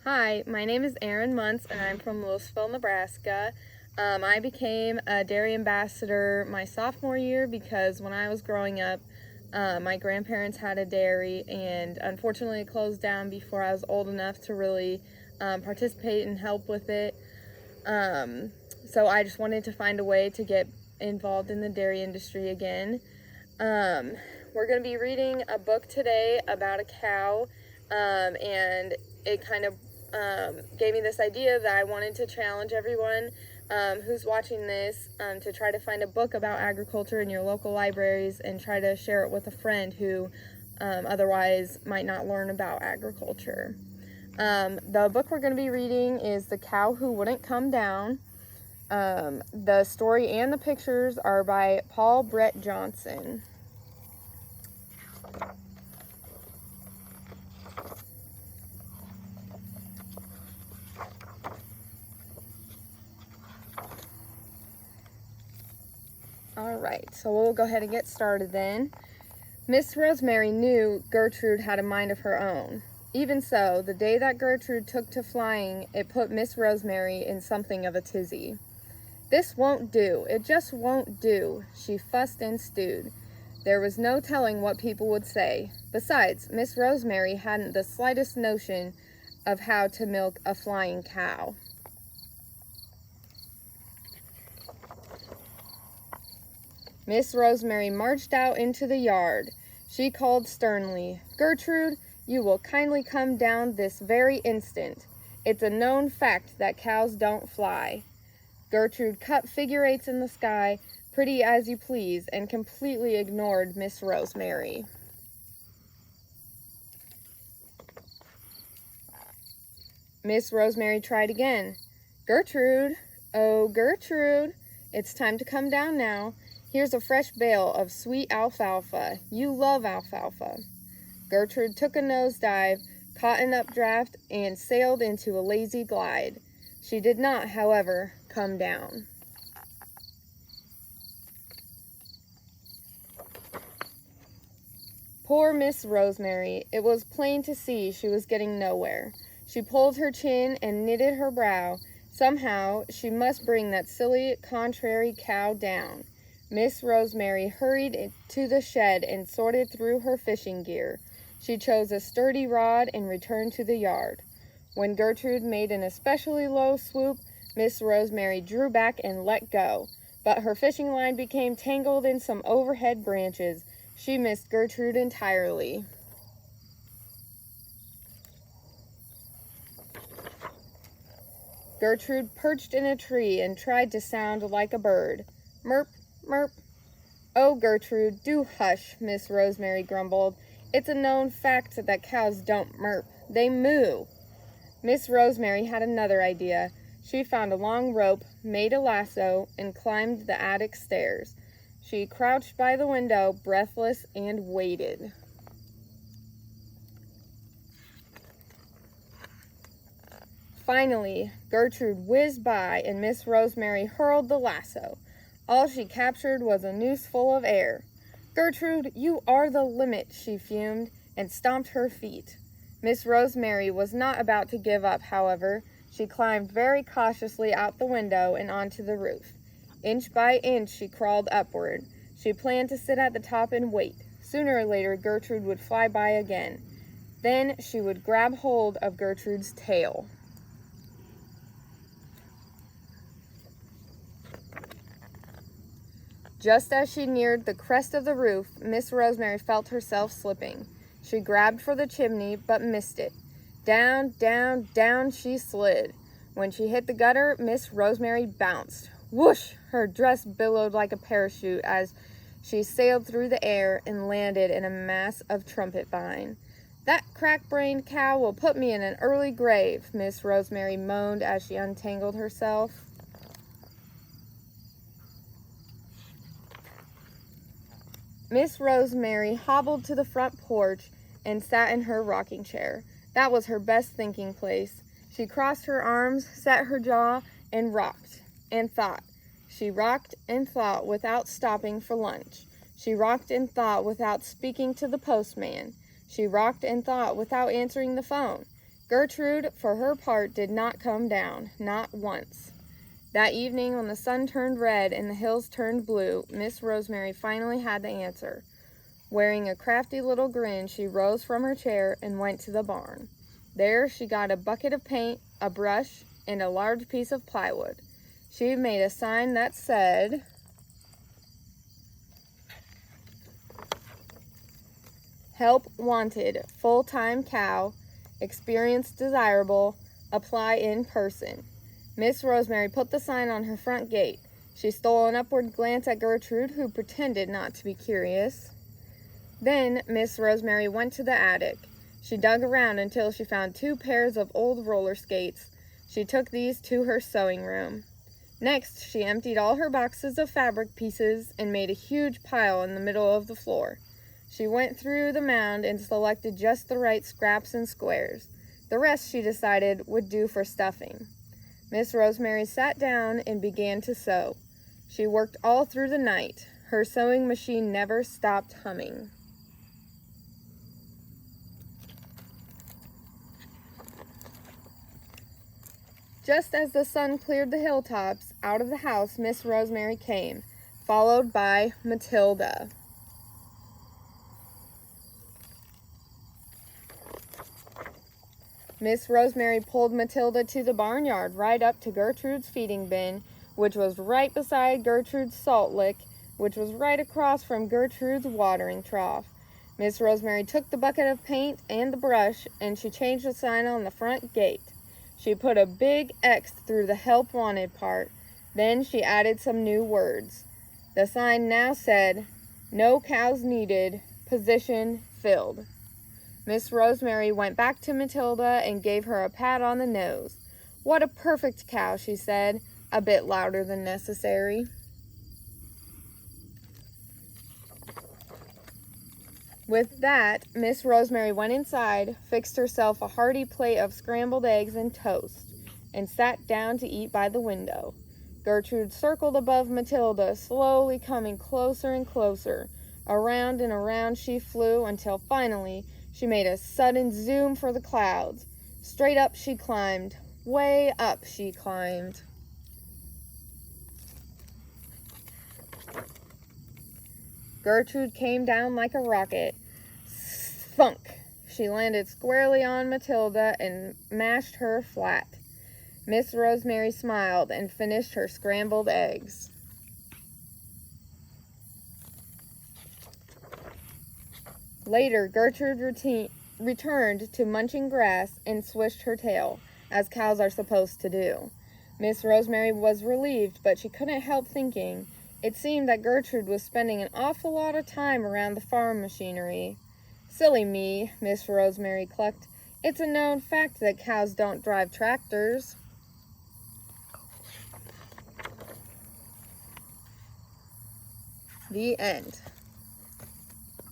Hi, my name is Erin Muntz and I'm from Louisville, Nebraska. I became a dairy ambassador my sophomore year because when I was growing up, my grandparents had a dairy and unfortunately it closed down before I was old enough to really participate and help with it. So I just wanted to find a way to get involved in the dairy industry again. We're going to be reading a book today about a cow, and it kind of gave me this idea that I wanted to challenge everyone who's watching this to try to find a book about agriculture in your local libraries and try to share it with a friend who otherwise might not learn about agriculture. The book we're going to be reading is The Cow Who Wouldn't Come Down. The story and the pictures are by Paul Brett Johnson. Alright, so we'll go ahead and get started then. Miss Rosemary knew Gertrude had a mind of her own. Even so, the day that Gertrude took to flying, it put Miss Rosemary in something of a tizzy. "This won't do, it just won't do," she fussed and stewed. There was no telling what people would say. Besides, Miss Rosemary hadn't the slightest notion of how to milk a flying cow. Miss Rosemary marched out into the yard. She called sternly, "Gertrude, you will kindly come down this very instant. It's a known fact that cows don't fly." Gertrude cut figure eights in the sky, pretty as you please, and completely ignored Miss Rosemary. Miss Rosemary tried again. "Gertrude, oh Gertrude, it's time to come down now. Here's a fresh bale of sweet alfalfa. You love alfalfa." Gertrude took a nosedive, caught an updraft, and sailed into a lazy glide. She did not, however, come down. Poor Miss Rosemary, it was plain to see she was getting nowhere. She pulled her chin and knitted her brow. Somehow she must bring that silly, contrary cow down. Miss Rosemary hurried to the shed and sorted through her fishing gear. She chose a sturdy rod and returned to the yard. When Gertrude made an especially low swoop, Miss Rosemary drew back and let go, but her fishing line became tangled in some overhead branches. She missed Gertrude entirely. Gertrude perched in a tree and tried to sound like a bird. "Merp, merp." "Oh, Gertrude, do hush," Miss Rosemary grumbled. "It's a known fact that cows don't merp. They moo." Miss Rosemary had another idea. She found a long rope, made a lasso, and climbed the attic stairs. She crouched by the window, breathless, and waited. Finally, Gertrude whizzed by, and Miss Rosemary hurled the lasso. All she captured was a noose full of air. "Gertrude, you are the limit," she fumed, and stomped her feet. Miss Rosemary was not about to give up, however. She climbed very cautiously out the window and onto the roof. Inch by inch she crawled upward. She planned to sit at the top and wait. Sooner or later, Gertrude would fly by again. Then she would grab hold of Gertrude's tail. Just as she neared the crest of the roof, Miss Rosemary felt herself slipping. She grabbed for the chimney, but missed it. Down, down, down she slid. When she hit the gutter, Miss Rosemary bounced. Whoosh! Her dress billowed like a parachute as she sailed through the air and landed in a mass of trumpet vine. "That crack-brained cow will put me in an early grave," Miss Rosemary moaned as she untangled herself. Miss Rosemary hobbled to the front porch and sat in her rocking chair. That was her best thinking place. She crossed her arms, set her jaw, and rocked and thought. She rocked and thought without stopping for lunch. She rocked and thought without speaking to the postman. She rocked and thought without answering the phone. Gertrude, for her part, did not come down, not once. That evening, when the sun turned red and the hills turned blue, Miss Rosemary finally had the answer. Wearing a crafty little grin, she rose from her chair and went to the barn. There she got a bucket of paint, a brush, and a large piece of plywood. She made a sign that said, "Help wanted, full-time cow, experience desirable, apply in person." Miss Rosemary put the sign on her front gate. She stole an upward glance at Gertrude, who pretended not to be curious. Then Miss Rosemary went to the attic. She dug around until she found 2 pairs of old roller skates. She took these to her sewing room. Next, she emptied all her boxes of fabric pieces and made a huge pile in the middle of the floor. She went through the mound and selected just the right scraps and squares. The rest, she decided, would do for stuffing. Miss Rosemary sat down and began to sew. She worked all through the night. Her sewing machine never stopped humming. Just as the sun cleared the hilltops, out of the house Miss Rosemary came, followed by Matilda. Miss Rosemary pulled Matilda to the barnyard, right up to Gertrude's feeding bin, which was right beside Gertrude's salt lick, which was right across from Gertrude's watering trough. Miss Rosemary took the bucket of paint and the brush, and she changed the sign on the front gate. She put a big X through the help wanted part. Then she added some new words. The sign now said, "No cows needed, position filled." Miss Rosemary went back to Matilda and gave her a pat on the nose. "What a perfect cow," she said, a bit louder than necessary. With that, Miss Rosemary went inside, fixed herself a hearty plate of scrambled eggs and toast, and sat down to eat by the window. Gertrude circled above Matilda, slowly coming closer and closer. Around and around she flew until finally she made a sudden zoom for the clouds. Straight up she climbed. Way up she climbed. Gertrude came down like a rocket. Thunk! She landed squarely on Matilda and mashed her flat. Miss Rosemary smiled and finished her scrambled eggs. Later, Gertrude returned to munching grass and swished her tail, as cows are supposed to do. Miss Rosemary was relieved, but she couldn't help thinking. It seemed that Gertrude was spending an awful lot of time around the farm machinery. "Silly me," Miss Rosemary clucked. "It's a known fact that cows don't drive tractors." The end.